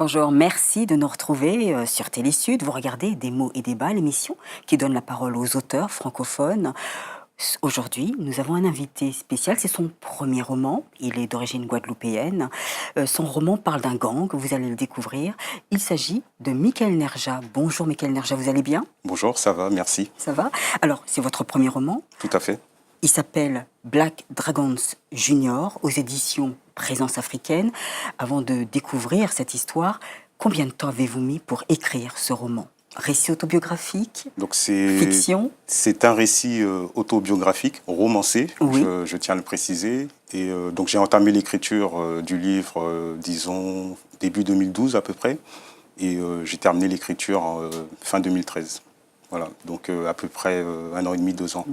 Bonjour, merci de nous retrouver sur Télésud. Vous regardez Des mots et débats, l'émission qui donne la parole aux auteurs francophones. Aujourd'hui, nous avons un invité spécial, c'est son premier roman, il est d'origine guadeloupéenne. Son roman parle d'un gang, vous allez le découvrir. Il s'agit de Michael Nerja. Bonjour Michael Nerja, vous allez bien? Bonjour, ça va, merci. Ça va? Alors, c'est votre premier roman. Tout à fait. Il s'appelle Black Dragons Junior aux éditions Présence africaine. Avant de découvrir cette histoire, combien de temps avez-vous mis pour écrire ce roman? Récit autobiographique? Donc Fiction? c'est un récit autobiographique, romancé, Oui. je tiens à le préciser. Et donc j'ai entamé l'écriture du livre, disons, début 2012 à peu près. Et j'ai terminé l'écriture fin 2013. Voilà, donc à peu près 1 an et demi, 2 ans,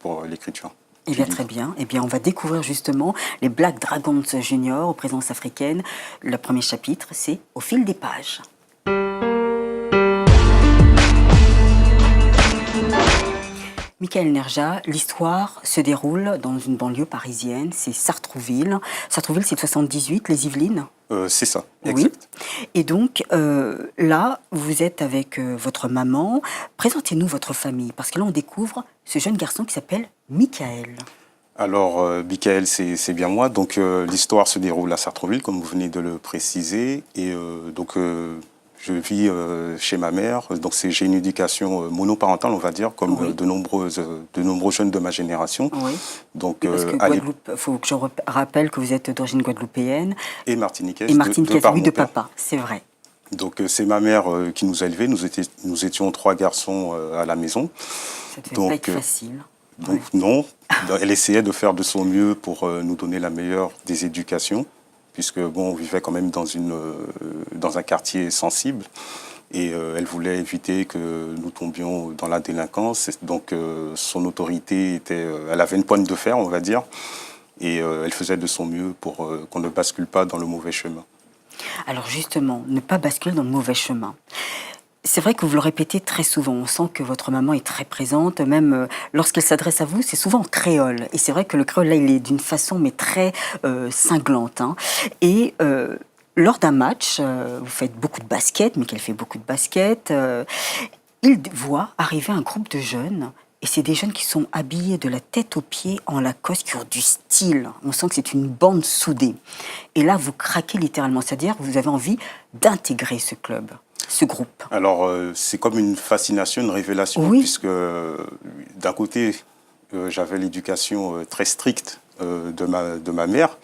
pour l'écriture. Eh bien, très bien. Eh bien, on va découvrir justement les Black Dragons Junior aux Présences africaines. Le premier chapitre, c'est Au fil des pages. Michael Nerja, l'histoire se déroule dans une banlieue parisienne, c'est Sartrouville. Sartrouville, c'est 78, les Yvelines? C'est ça, oui. exact. Et donc, là, vous êtes avec votre maman. Présentez-nous votre famille, parce que là, on découvre ce jeune garçon qui s'appelle Michael. Alors, Michael, c'est bien moi. Donc, l'histoire se déroule à Sartrouville, comme vous venez de le préciser. Et donc, je vis chez ma mère. Donc, j'ai une éducation monoparentale, on va dire, comme Oui. de nombreux jeunes de ma génération. Oui. Donc, Parce que Guadeloupe, il faut que je rappelle que vous êtes d'origine guadeloupéenne. Et martiniquaise. Et martiniquaise, oui, de père. papa, c'est vrai. Donc, c'est ma mère qui nous a élevés. Nous étions 3 garçons à la maison. Ça ne devait pas être facile. Donc non, elle essayait de faire de son mieux pour nous donner la meilleure des éducations, puisque bon, on vivait quand même dans un quartier sensible, et elle voulait éviter que nous tombions dans la délinquance. Donc son autorité elle avait une pointe de fer, on va dire, et elle faisait de son mieux pour qu'on ne bascule pas dans le mauvais chemin. Alors justement, ne pas basculer dans le mauvais chemin. C'est vrai que vous le répétez très souvent, on sent que votre maman est très présente, même lorsqu'elle s'adresse à vous, c'est souvent en créole. Et c'est vrai que le créole, là, il est d'une façon, mais très cinglante. Hein. Et lors d'un match, vous faites beaucoup de basket, Michael fait beaucoup de basket, il voit arriver un groupe de jeunes, et c'est des jeunes qui sont habillés de la tête aux pieds en Lacoste, qui ont du style. On sent que c'est une bande soudée. Et là, vous craquez littéralement, c'est-à-dire que vous avez envie d'intégrer ce club. Ce groupe? Alors, c'est comme une fascination, une révélation, oui. Puisque d'un côté, j'avais l'éducation très stricte de ma mère.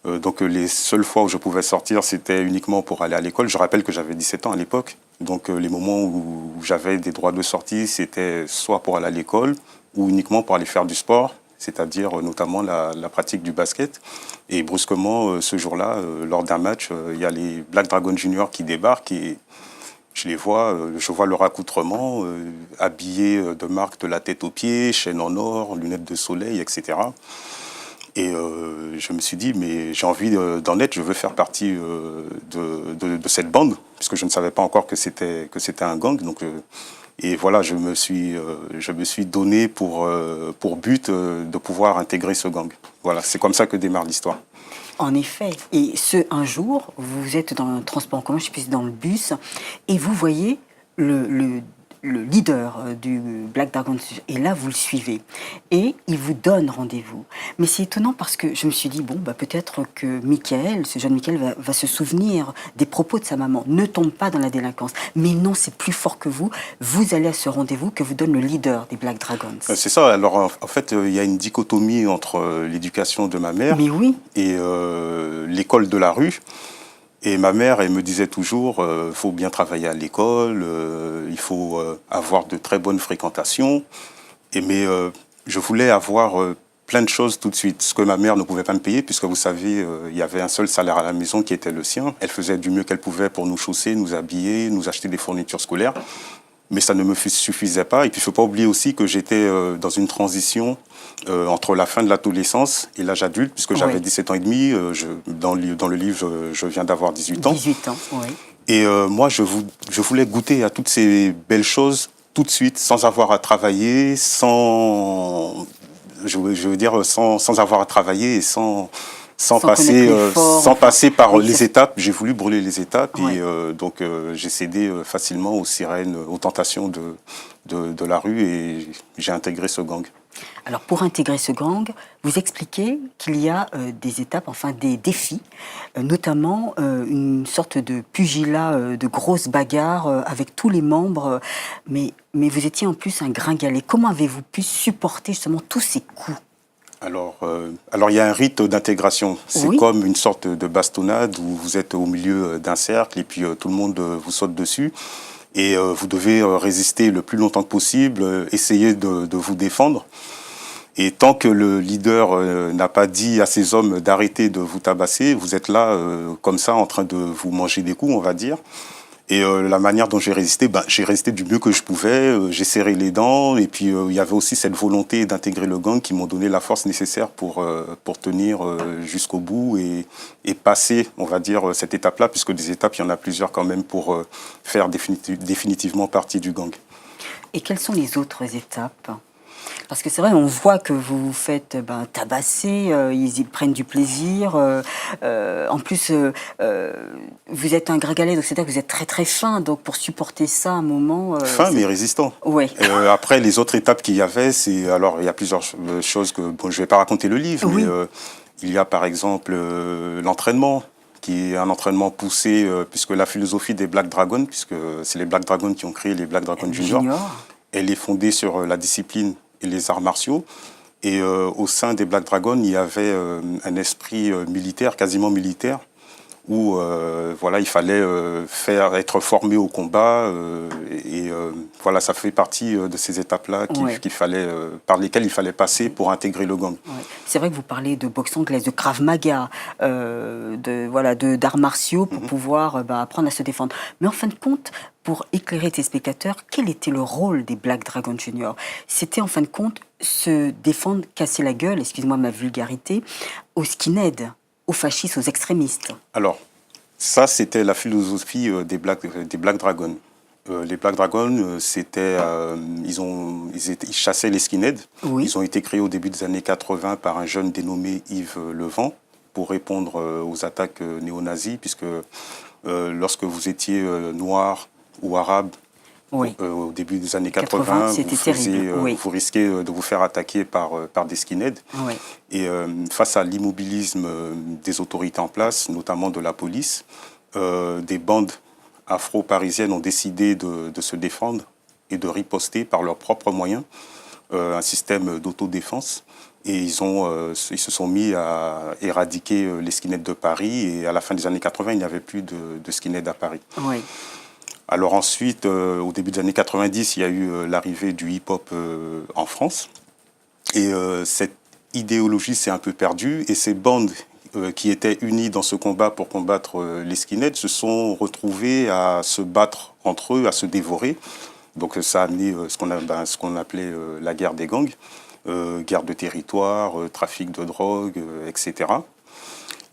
Donc, les seules fois où je pouvais sortir, c'était uniquement pour aller à l'école. Je rappelle que j'avais 17 ans à l'époque. Donc, les moments où j'avais des droits de sortie, c'était soit pour aller à l'école ou uniquement pour aller faire du sport, c'est-à-dire notamment la pratique du basket. Et brusquement, ce jour-là, lors d'un match, il y a les Black Dragons Junior qui débarquent et je les vois, je vois leur accoutrement, habillés de marque de la tête aux pieds, chaîne en or, lunettes de soleil, etc. Et je me suis dit, mais j'ai envie d'en être, je veux faire partie de cette bande, puisque je ne savais pas encore que c'était un gang. Donc, et voilà, je me suis donné pour but de pouvoir intégrer ce gang. Voilà, c'est comme ça que démarre l'histoire. En effet. Et un jour, vous êtes dans un transport en commun, je sais plus, dans le bus, et vous voyez le leader du Black Dragon, et là, vous le suivez. Et il vous donne rendez-vous. Mais c'est étonnant parce que je me suis dit, bon, bah, peut-être que Michael, ce jeune Michael, va se souvenir des propos de sa maman, ne tombe pas dans la délinquance. Mais non, c'est plus fort que vous. Vous allez à ce rendez-vous que vous donne le leader des Black Dragons. C'est ça. Alors, en fait, il y a une dichotomie entre l'éducation de ma mère et l'école de la rue. Et ma mère, elle me disait toujours, faut bien travailler à l'école, il faut avoir de très bonnes fréquentations. Mais je voulais avoir plein de choses tout de suite, ce que ma mère ne pouvait pas me payer, puisque vous savez, il y avait un seul salaire à la maison qui était le sien. Elle faisait du mieux qu'elle pouvait pour nous chausser, nous habiller, nous acheter des fournitures scolaires. Mais ça ne me suffisait pas. Et puis, il ne faut pas oublier aussi que j'étais dans une transition entre la fin de l'adolescence et l'âge adulte, puisque j'avais 17 ans et demi. Dans le livre, je viens d'avoir 18 ans. 18 ans, oui. Et moi, je voulais goûter à toutes ces belles choses tout de suite, sans avoir à travailler, sans avoir à travailler et sans Sans connaître l'effort, sans enfin, passer par oui, les étapes. J'ai voulu brûler les étapes ouais. et donc j'ai cédé facilement aux sirènes, aux tentations de la rue et j'ai intégré ce gang. Alors, pour intégrer ce gang, vous expliquez qu'il y a des étapes, enfin des défis, notamment une sorte de pugilat, de grosses bagarres avec tous les membres. Mais vous étiez en plus un gringalet. Comment avez-vous pu supporter justement tous ces coups? Alors, il y a un rite d'intégration. C'est Oui, comme une sorte de bastonnade où vous êtes au milieu d'un cercle et puis tout le monde vous saute dessus. Et vous devez résister le plus longtemps que possible, essayer de vous défendre. Et tant que le leader n'a pas dit à ses hommes d'arrêter de vous tabasser, vous êtes là comme ça en train de vous manger des coups, on va dire. Et la manière dont j'ai résisté du mieux que je pouvais. J'ai serré les dents et puis il y avait aussi cette volonté d'intégrer le gang qui m'ont donné la force nécessaire pour tenir jusqu'au bout et passer, on va dire, cette étape-là, puisque des étapes, il y en a plusieurs quand même pour faire définitivement partie du gang. et quelles sont les autres étapes? Parce que c'est vrai, on voit que vous vous faites tabasser, ils y prennent du plaisir. En plus, vous êtes un gringalet, donc c'est-à-dire que vous êtes très très fin. Donc pour supporter ça, à un moment, Fin mais résistant. ouais, Après, les autres étapes qu'il y avait, alors il y a plusieurs choses que bon, je vais pas raconter le livre, mais oui, il y a par exemple l'entraînement, qui est un entraînement poussé, puisque la philosophie des Black Dragons, puisque c'est les Black Dragons qui ont créé les Black Dragons Junior, junior. elle est fondée sur la discipline et les arts martiaux. Et au sein des Black Dragons, il y avait un esprit militaire, quasiment militaire, où voilà, il fallait être formé au combat. Voilà, ça fait partie de ces étapes-là Ouais. par lesquelles il fallait passer pour intégrer le gang. Ouais. C'est vrai que vous parlez de boxe anglaise, de Krav Maga, voilà, d'arts martiaux pour pouvoir apprendre à se défendre. Mais en fin de compte, pour éclairer tes spectateurs, quel était le rôle des Black Dragons Junior? C'était en fin de compte se défendre, casser la gueule, excuse-moi ma vulgarité, aux skinheads, aux fascistes, aux extrémistes. Alors, ça, c'était la philosophie des Black Dragons. Les Black Dragons, ils chassaient les skinheads. Oui. Ils ont été créés au début des années 80 par un jeune dénommé Yves Levent pour répondre aux attaques néo-nazis, puisque lorsque vous étiez noir ou arabe, Oui. au début des années 80, 80, c'était terrible. Oui. vous risquez de vous faire attaquer par des skinheads. Oui. Et face à l'immobilisme des autorités en place, notamment de la police, des bandes afro-parisiennes ont décidé de se défendre et de riposter par leurs propres moyens, un système d'autodéfense. Et ils se sont mis à éradiquer les skinheads de Paris. Et à la fin des années 80, il n'y avait plus de skinheads à Paris. Oui. Alors ensuite, au début des années 90, il y a eu l'arrivée du hip-hop en France. Et cette idéologie s'est un peu perdue. Et ces bandes qui étaient unies dans ce combat pour combattre les skinheads se sont retrouvées à se battre entre eux, à se dévorer. Donc ça a amené ce qu'on appelait la guerre des gangs, guerre de territoire, trafic de drogue, etc.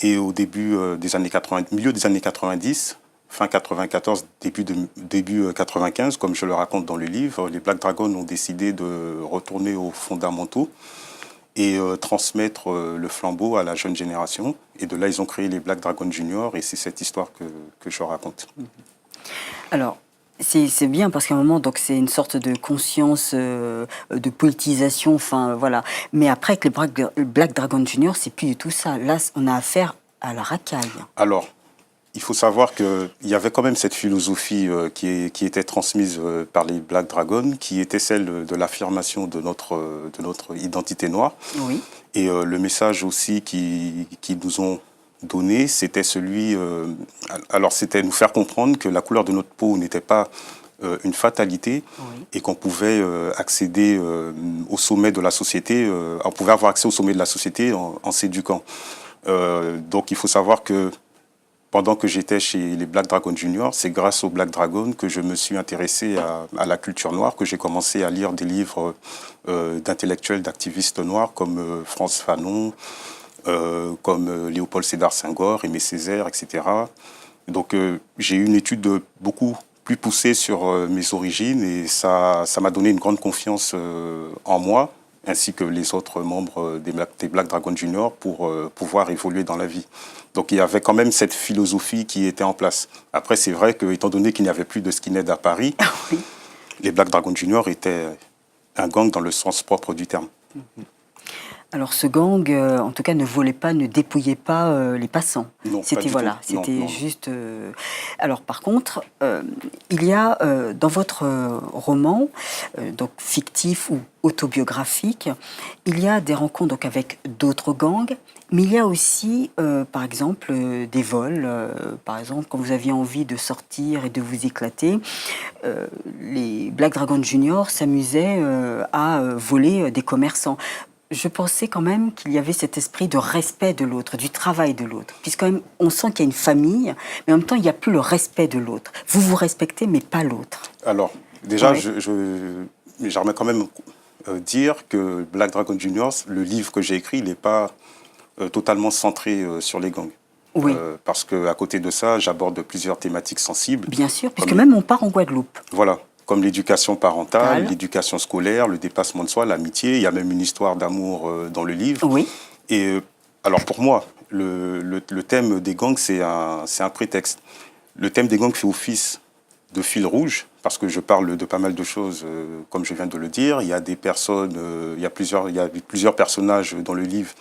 Et au début des années 80, milieu des années 90, fin 94, début 95, comme je le raconte dans le livre, les Black Dragons ont décidé de retourner aux fondamentaux et transmettre le flambeau à la jeune génération. Et de là, ils ont créé les Black Dragons Junior et c'est cette histoire que je raconte. Alors, c'est bien parce qu'à un moment, donc c'est une sorte de conscience de politisation, enfin voilà. Mais après, avec les Black Dragon Junior, c'est plus du tout ça. Là, on a affaire à la racaille. Alors, il faut savoir qu'il y avait quand même cette philosophie qui était transmise par les Black Dragons, qui était celle de l'affirmation de notre identité noire. Oui. Et le message aussi qu'ils nous ont donné, c'était c'était nous faire comprendre que la couleur de notre peau n'était pas une fatalité, Oui. et qu'on pouvait accéder au sommet de la société, on pouvait avoir accès au sommet de la société en s'éduquant. Donc il faut savoir que pendant que j'étais chez les Black Dragons Junior, c'est grâce aux Black Dragons que je me suis intéressé à la culture noire, que j'ai commencé à lire des livres d'intellectuels, d'activistes noirs comme Frantz Fanon, comme Léopold Sédar Senghor, Aimé Césaire, etc. Donc j'ai eu une étude beaucoup plus poussée sur mes origines et ça m'a donné une grande confiance en moi, ainsi que les autres membres des Black Dragon Junior pour pouvoir évoluer dans la vie. Donc il y avait quand même cette philosophie qui était en place. Après, c'est vrai que, étant donné qu'il n'y avait plus de skinhead à Paris, Oui. les Black Dragon Junior étaient un gang dans le sens propre du terme. Alors ce gang, en tout cas, ne volait pas, ne dépouillait pas les passants. Non, pas C'était du voilà, tout. Non, c'était non. juste. Alors par contre, il y a dans votre roman, donc fictif ou autobiographique, il y a des rencontres donc avec d'autres gangs. Mais il y a aussi, par exemple, des vols. Par exemple, quand vous aviez envie de sortir et de vous éclater, les Black Dragon Junior s'amusaient à voler des commerçants. Je pensais quand même qu'il y avait cet esprit de respect de l'autre, du travail de l'autre. Puisque quand même, on sent qu'il y a une famille, mais en même temps, il n'y a plus le respect de l'autre. Vous vous respectez, mais pas l'autre. Alors, déjà, Ouais. j'aimerais quand même dire que Black Dragon Juniors, le livre que j'ai écrit, il n'est pas totalement centré sur les gangs. Oui, Parce qu'à côté de ça, j'aborde plusieurs thématiques sensibles. bien sûr, puisque Comme, même on part en Guadeloupe. voilà, comme l'éducation parentale, Tal. l'éducation scolaire, le dépassement de soi, l'amitié. Il y a même une histoire d'amour dans le livre. Oui, Et alors pour moi, le thème des gangs, c'est un prétexte. Le thème des gangs fait office de fil rouge, parce que je parle de pas mal de choses, comme je viens de le dire. Il y a des personnes, il y a plusieurs personnages dans le livre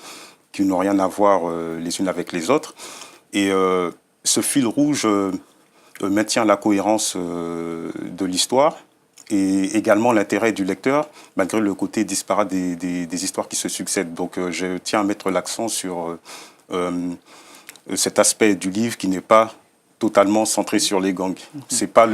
qui n'ont rien à voir les unes avec les autres. Et ce fil rouge maintient la cohérence de l'histoire et également l'intérêt du lecteur, malgré le côté disparate des histoires qui se succèdent. Donc je tiens à mettre l'accent sur cet aspect du livre qui n'est pas totalement centré sur les gangs. C'est pas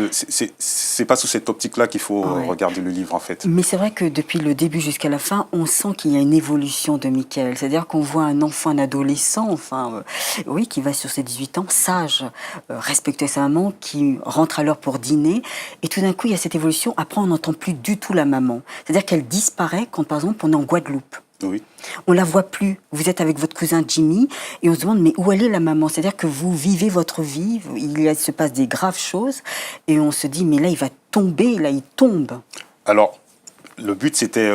sous cette optique-là qu'il faut Ouais. regarder le livre, en fait. mais c'est vrai que depuis le début jusqu'à la fin, on sent qu'il y a une évolution de Michael. C'est-à-dire qu'on voit un enfant, un adolescent, enfin, oui, qui va sur ses 18 ans, sage, respecter sa maman, qui rentre à l'heure pour dîner. Et tout d'un coup, il y a cette évolution. Après, on n'entend plus du tout la maman. C'est-à-dire qu'elle disparaît quand, par exemple, on est en Guadeloupe. Oui. On la voit plus. Vous êtes avec votre cousin Jimmy et on se demande mais où elle est la maman? C'est-à-dire que vous vivez votre vie, il se passe des graves choses et on se dit mais là il va tomber, là il tombe. Alors, le but, c'était,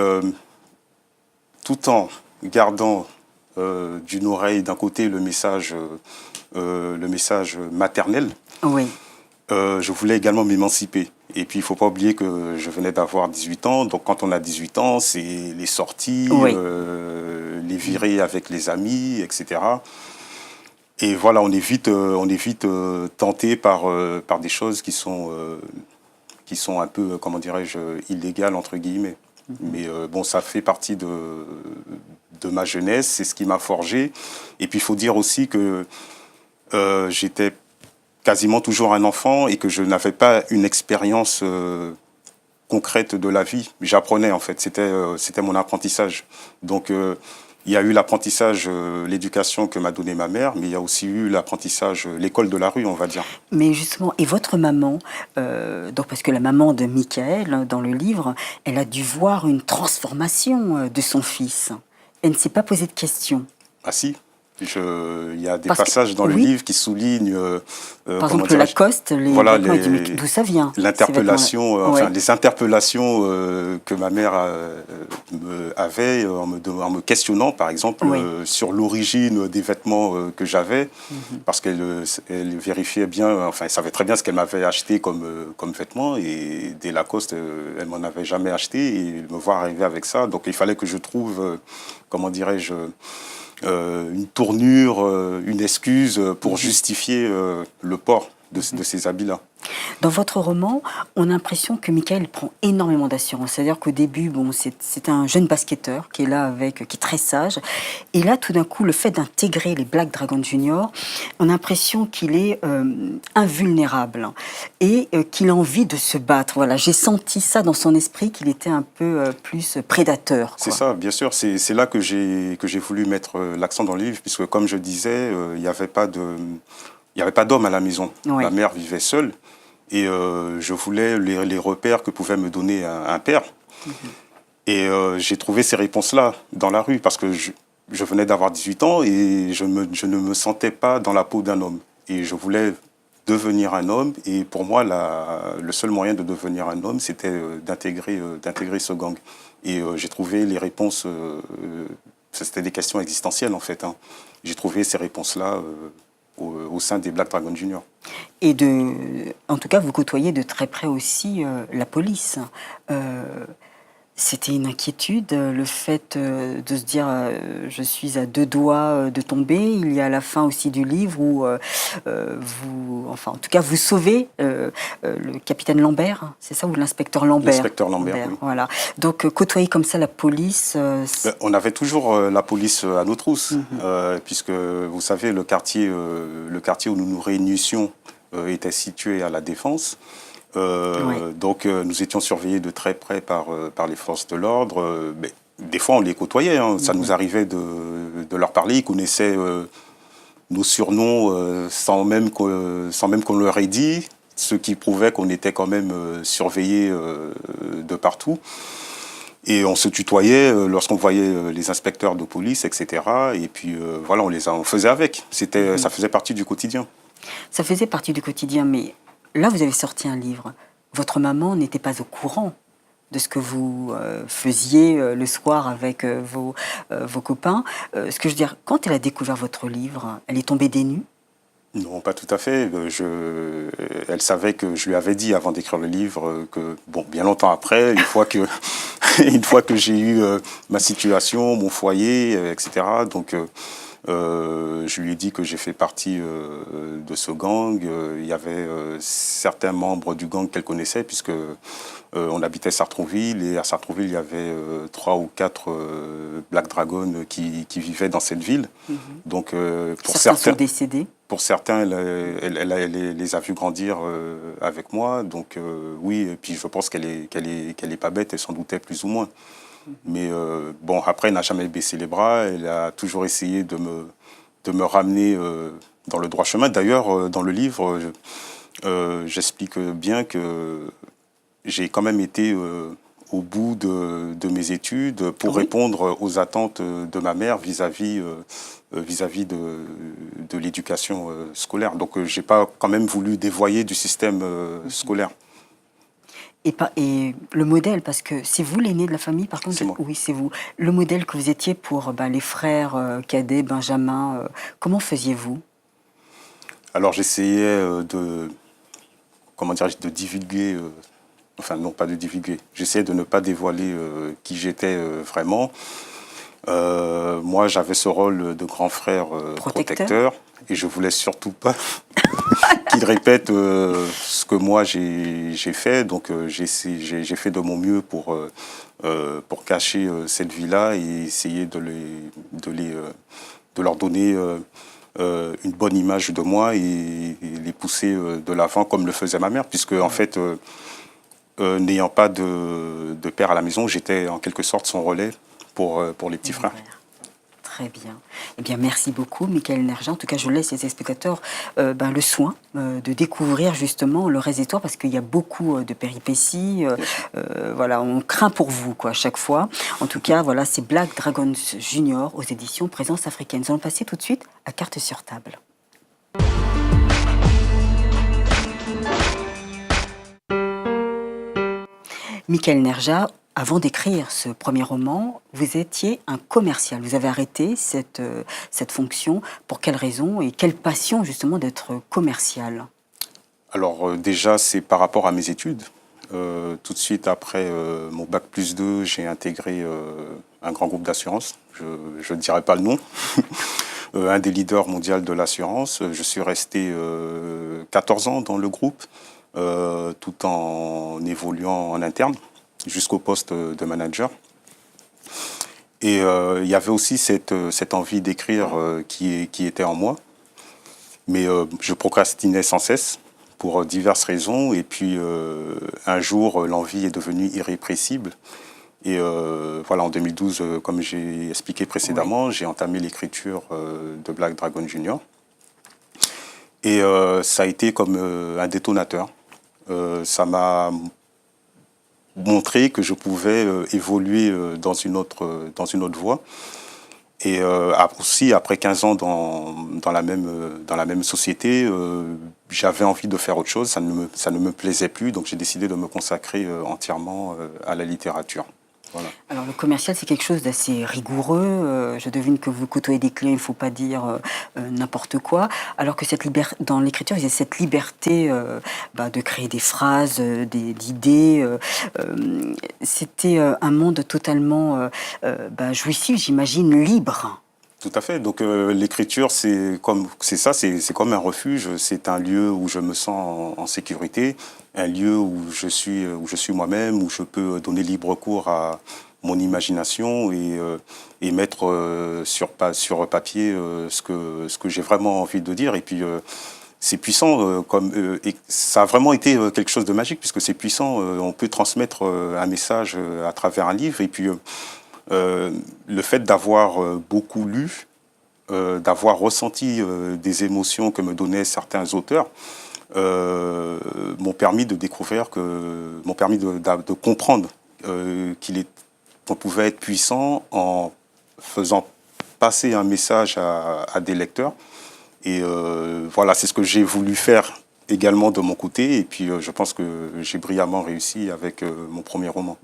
tout en gardant d'une oreille, d'un côté, le message maternel, Oui, je voulais également m'émanciper. Et puis, il ne faut pas oublier que je venais d'avoir 18 ans. Donc, quand on a 18 ans, c'est les sorties, Oui. Les virées avec les amis, etc. Et voilà, on est vite tenté par des choses qui sont un peu, comment dirais-je, illégales, entre guillemets. Mais bon, ça fait partie de ma jeunesse, c'est ce qui m'a forgé. Et puis, il faut dire aussi que j'étais quasiment toujours un enfant et que je n'avais pas une expérience concrète de la vie. J'apprenais, en fait, c'était mon apprentissage. Donc, il y a eu l'apprentissage, l'éducation que m'a donné ma mère, mais il y a aussi eu l'apprentissage, l'école de la rue, on va dire. mais justement, et votre maman, donc parce que la maman de Michael, dans le livre, elle a dû voir une transformation de son fils. Elle ne s'est pas posé de questions. Ah si, il y a des Parce que- passages dans le oui. livre qui soulignent, Par comment exemple, le dirais-je, Lacoste, les voilà, vêtements, elle dit, mais d'où ça vient l'interpellation, ces vêtements-là? Ouais. les interpellations que ma mère avait en me questionnant, par exemple, Oui. sur l'origine des vêtements que j'avais, parce elle vérifiait bien, enfin, elle savait très bien ce qu'elle m'avait acheté comme vêtements, et des Lacoste, elle m'en avait jamais acheté, et me voir arriver avec ça, donc il fallait que je trouve, comment dirais-je, une tournure, une excuse pour justifier le port de ces habits-là. Dans votre roman, on a l'impression que Michael prend énormément d'assurance. C'est-à-dire qu'au début, bon, c'est un jeune basketteur qui est là qui est très sage. Et là, tout d'un coup, le fait d'intégrer les Black Dragon Junior, on a l'impression qu'il est invulnérable et qu'il a envie de se battre. Voilà, j'ai senti ça dans son esprit, qu'il était un peu plus prédateur. C'est Quoi. ça, bien sûr. C'est là que j'ai voulu mettre l'accent dans le livre, puisque comme je disais, il n'y avait pas d'homme à la maison. Oui. Ma mère vivait seule. Et je voulais les repères que pouvait me donner un père. Et j'ai trouvé ces réponses-là dans la rue, parce que je venais d'avoir 18 ans et je ne me sentais pas dans la peau d'un homme. Et je voulais devenir un homme. Et pour moi, le seul moyen de devenir un homme, c'était d'intégrer ce gang. Et j'ai trouvé les réponses, c'était des questions existentielles en fait. Hein. J'ai trouvé ces réponses-là au sein des Black Dragon Junior. Et en tout cas, vous côtoyez de très près aussi la police. C'était une inquiétude, le fait de se dire je suis à deux doigts de tomber. Il y a la fin aussi du livre où en tout cas, vous sauvez le capitaine Lambert, c'est ça, ou l'inspecteur Lambert? L'inspecteur Lambert, oui. Voilà. Donc, côtoyer comme ça la police... on avait toujours la police à nos trousses, puisque, vous savez, le quartier où nous nous réunissions était situé à La Défense. Donc nous étions surveillés de très près par les forces de l'ordre. Mais des fois on les côtoyait, hein. Ça nous arrivait de leur parler. Ils connaissaient nos surnoms sans même qu'on leur ait dit, ce qui prouvait qu'on était quand même surveillés de partout. Et on se tutoyait lorsqu'on voyait les inspecteurs de police, etc. Et puis voilà, on faisait avec. Ça faisait partie du quotidien. Ça faisait partie du quotidien, mais... Là, vous avez sorti un livre. Votre maman n'était pas au courant de ce que vous faisiez le soir avec vos copains. Ce que je veux dire, quand elle a découvert votre livre, elle est tombée des nues? Non, pas tout à fait. Elle savait que je lui avais dit avant d'écrire le livre que, bon, bien longtemps après, une fois que j'ai eu ma situation, mon foyer, etc., donc... je lui ai dit que j'ai fait partie de ce gang. Il y avait certains membres du gang qu'elle connaissait, puisque on habitait Sartrouville, et à Sartrouville, il y avait 3 ou 4 Black Dragon qui vivaient dans cette ville. Donc, pour certains sont décédés. Pour certains, elle les a vus grandir avec moi. Donc, oui, et puis je pense qu'elle est pas bête, elle s'en doutait plus ou moins. Mais bon, après, elle n'a jamais baissé les bras. Elle a toujours essayé de me ramener dans le droit chemin. D'ailleurs, dans le livre, j'explique bien que j'ai quand même été au bout de mes études pour répondre aux attentes de ma mère vis-à-vis de l'éducation scolaire. Donc, j'ai pas quand même voulu dévoyer du système scolaire. Et le modèle, parce que c'est vous l'aîné de la famille, par contre? C'est moi. Oui, c'est vous. Le modèle que vous étiez pour les frères cadets, Benjamin, comment faisiez-vous? Alors j'essayais de divulguer, enfin non pas de divulguer, j'essayais de ne pas dévoiler qui j'étais vraiment. Moi j'avais ce rôle de grand frère protecteur, et je voulais surtout pas qu'il répète ce que moi j'ai fait. Donc j'ai fait de mon mieux pour cacher cette vie-là et essayer de leur donner une bonne image de moi et les pousser de l'avant comme le faisait ma mère, puisque en fait, n'ayant pas de père à la maison, j'étais en quelque sorte son relais pour les petits frères. Très bien. Eh bien, merci beaucoup, Michael Nerja. En tout cas, je laisse les spectateurs le soin de découvrir justement le reste des histoires, parce qu'il y a beaucoup de péripéties. Voilà, on craint pour vous, quoi, à chaque fois. En tout cas, voilà, c'est Black Dragons Junior aux éditions Présence Africaine. Nous allons passer tout de suite à Carte sur table. Michael Nerja, avant d'écrire ce premier roman, vous étiez un commercial. Vous avez arrêté cette fonction. Pour quelle raison et quelle passion justement d'être commercial? Alors déjà, c'est par rapport à mes études. Tout de suite après mon bac+2, j'ai intégré un grand groupe d'assurance. Je ne dirai pas le nom. Un des leaders mondiaux de l'assurance. Je suis resté 14 ans dans le groupe, tout en évoluant en interne, jusqu'au poste de manager. Et il y avait aussi cette envie d'écrire qui était en moi. Mais je procrastinais sans cesse pour diverses raisons. Et puis un jour, l'envie est devenue irrépressible. Et voilà, en 2012, comme j'ai expliqué précédemment, j'ai entamé l'écriture de Black Dragon Junior. Et ça a été comme un détonateur. Ça m'a montré que je pouvais évoluer dans une autre voie. Et aussi, après 15 ans dans la même société, j'avais envie de faire autre chose, ça ne me plaisait plus, donc j'ai décidé de me consacrer entièrement à la littérature. Voilà. Alors le commercial, c'est quelque chose d'assez rigoureux. Je devine que vous côtoyez des clients, il ne faut pas dire n'importe quoi. Alors que dans l'écriture, il y a cette liberté de créer des phrases, d'idées. C'était un monde totalement jouissif, j'imagine, libre. Tout à fait. Donc l'écriture, c'est comme un refuge. C'est un lieu où je me sens en sécurité, un lieu où je suis moi-même, où je peux donner libre cours à mon imagination et mettre sur papier ce que j'ai vraiment envie de dire. Et puis c'est puissant, et ça a vraiment été quelque chose de magique puisque c'est puissant. On peut transmettre un message à travers un livre et puis le fait d'avoir beaucoup lu, d'avoir ressenti des émotions que me donnaient certains auteurs, m'ont permis de découvrir m'ont permis de comprendre qu'on pouvait être puissant en faisant passer un message à des lecteurs. Et voilà, c'est ce que j'ai voulu faire également de mon côté. Et puis je pense que j'ai brillamment réussi avec mon premier roman.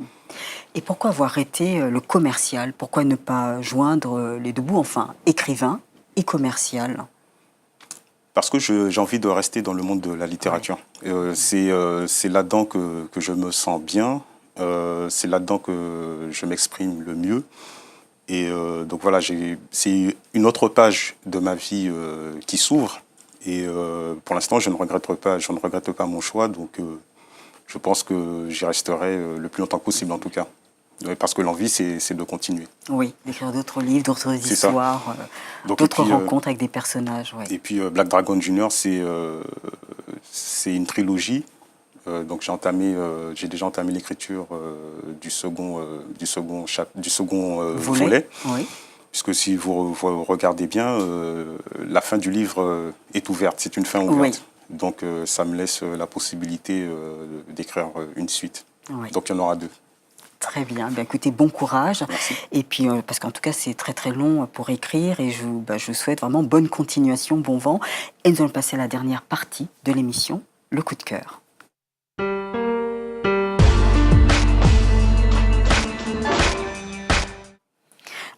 Et pourquoi avoir été le commercial? Pourquoi ne pas joindre les deux bouts, enfin, écrivain et commercial? Parce que j'ai envie de rester dans le monde de la littérature. C'est là-dedans que je me sens bien, c'est là-dedans que je m'exprime le mieux. Et donc voilà, c'est une autre page de ma vie qui s'ouvre. Et pour l'instant, je ne regrette pas mon choix. Donc je pense que j'y resterai le plus longtemps possible en tout cas. Parce que l'envie, c'est de continuer. Oui, d'écrire d'autres livres, d'autres histoires, d'autres rencontres avec des personnages. Ouais. Et puis Black Dragon Junior, c'est une trilogie. Donc j'ai déjà entamé l'écriture du second volet. Oui. Puisque si vous regardez bien, la fin du livre est ouverte, c'est une fin ouverte. Oui. Donc ça me laisse la possibilité d'écrire une suite. Oui. Donc il y en aura 2. Très bien. Bien, écoutez, bon courage. Merci. Et puis, parce qu'en tout cas, c'est très très long pour écrire et je vous souhaite vraiment bonne continuation, bon vent. Et nous allons passer à la dernière partie de l'émission, le coup de cœur.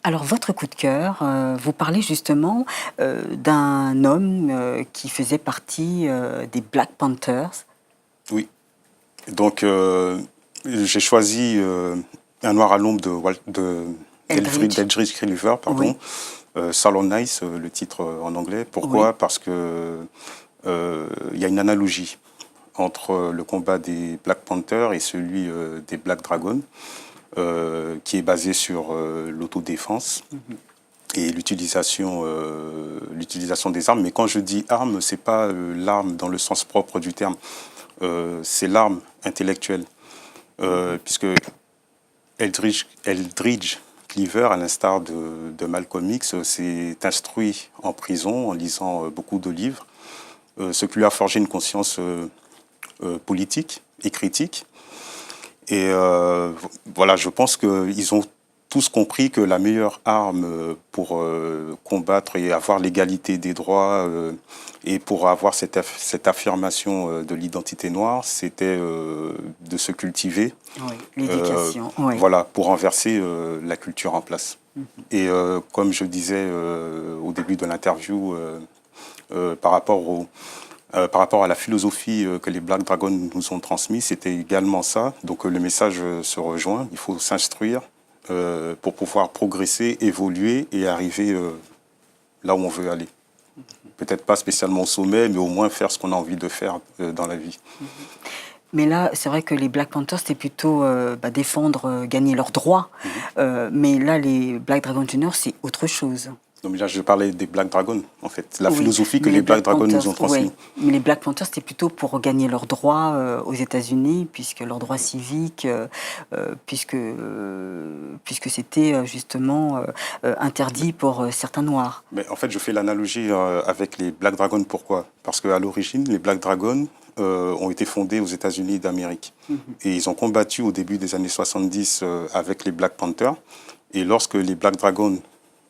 Alors, votre coup de cœur, vous parlez justement d'un homme qui faisait partie des Black Panthers. Oui. Donc, j'ai choisi Un noir à l'ombre d'Eldridge Cleaver, pardon. Oui. Soul on Ice, le titre en anglais. Pourquoi? Oui. Parce que y a une analogie entre le combat des Black Panthers et celui des Black Dragons, qui est basé sur l'autodéfense et l'utilisation des armes. Mais quand je dis arme, c'est pas l'arme dans le sens propre du terme. C'est l'arme intellectuelle. Puisque Eldridge Cleaver, à l'instar de Malcolm X, s'est instruit en prison en lisant beaucoup de livres, ce qui lui a forgé une conscience politique et critique. Et voilà, je pense qu'ils ont tous compris que la meilleure arme pour combattre et avoir l'égalité des droits et pour avoir cette affirmation de l'identité noire, c'était de se cultiver. Oui, l'éducation. Oui. Voilà, pour renverser la culture en place. Et comme je disais au début de l'interview, par rapport à la philosophie que les Black Dragons nous ont transmise, c'était également ça. Donc le message se rejoint, il faut s'instruire pour pouvoir progresser, évoluer et arriver là où on veut aller. Peut-être pas spécialement au sommet, mais au moins faire ce qu'on a envie de faire dans la vie. Mais là, c'est vrai que les Black Panthers, c'était plutôt défendre, gagner leurs droits. Mais là, les Black Dragons Junior, c'est autre chose. Non, mais là, je parlais des Black Dragons, en fait. La philosophie que les Black Dragons nous ont transmise. Oui. Mais les Black Panthers, c'était plutôt pour gagner leurs droits aux États-Unis, puisque leurs droits civiques, puisque c'était justement interdit pour certains Noirs. Mais en fait, je fais l'analogie avec les Black Dragons. Pourquoi? Parce qu'à l'origine, les Black Dragons ont été fondés aux États-Unis d'Amérique. Et ils ont combattu au début des années 70 avec les Black Panthers. Et lorsque les Black Dragons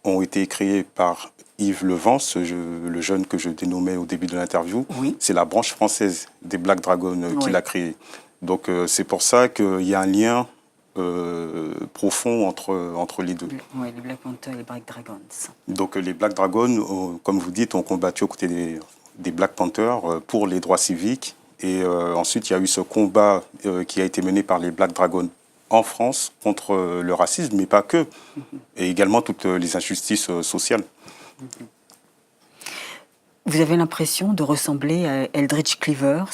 ont été créés par Yves Levance, le jeune que je dénommais au début de l'interview. Oui. C'est la branche française des Black Dragons qui l'a créé. Donc c'est pour ça qu'il y a un lien profond entre les deux. Oui, les Black Panthers et les Black Dragons. Donc les Black Dragons, comme vous dites, ont combattu aux côtés des Black Panthers pour les droits civiques. Et ensuite, il y a eu ce combat qui a été mené par les Black Dragons en France contre le racisme, mais pas que, et également toutes les injustices sociales. Vous avez l'impression de ressembler à Eldridge Cleaver.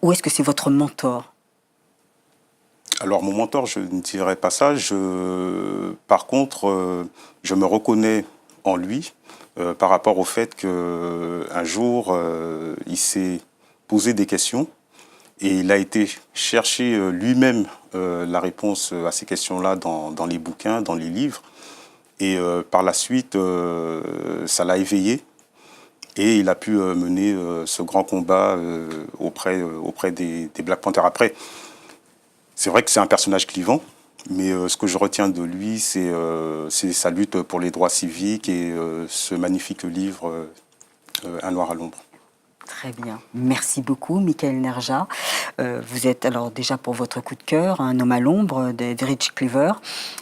Où est-ce que c'est votre mentor? Alors, mon mentor, je ne dirais pas ça. Par contre, je me reconnais en lui par rapport au fait qu'un jour, il s'est posé des questions et il a été chercher lui-même la réponse à ces questions-là dans les bouquins, dans les livres. Et par la suite, ça l'a éveillé et il a pu mener ce grand combat auprès des Black Panthers. Après, c'est vrai que c'est un personnage clivant, mais ce que je retiens de lui, c'est sa lutte pour les droits civiques et ce magnifique livre, Un noir à l'ombre. Très bien. Merci beaucoup, Michael Nerja. Vous êtes alors déjà pour votre coup de cœur, Un homme à l'ombre d'Eldridge Cleaver,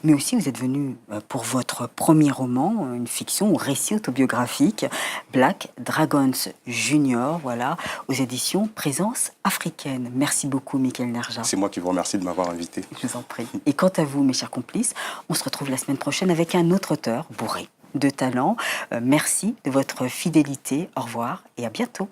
mais aussi vous êtes venu pour votre premier roman, une fiction ou récit autobiographique, Black Dragons Junior, voilà, aux éditions Présence africaine. Merci beaucoup, Michael Nerja. C'est moi qui vous remercie de m'avoir invité. Je vous en prie. Et quant à vous, mes chers complices, on se retrouve la semaine prochaine avec un autre auteur bourré de talent. Merci de votre fidélité. Au revoir et à bientôt.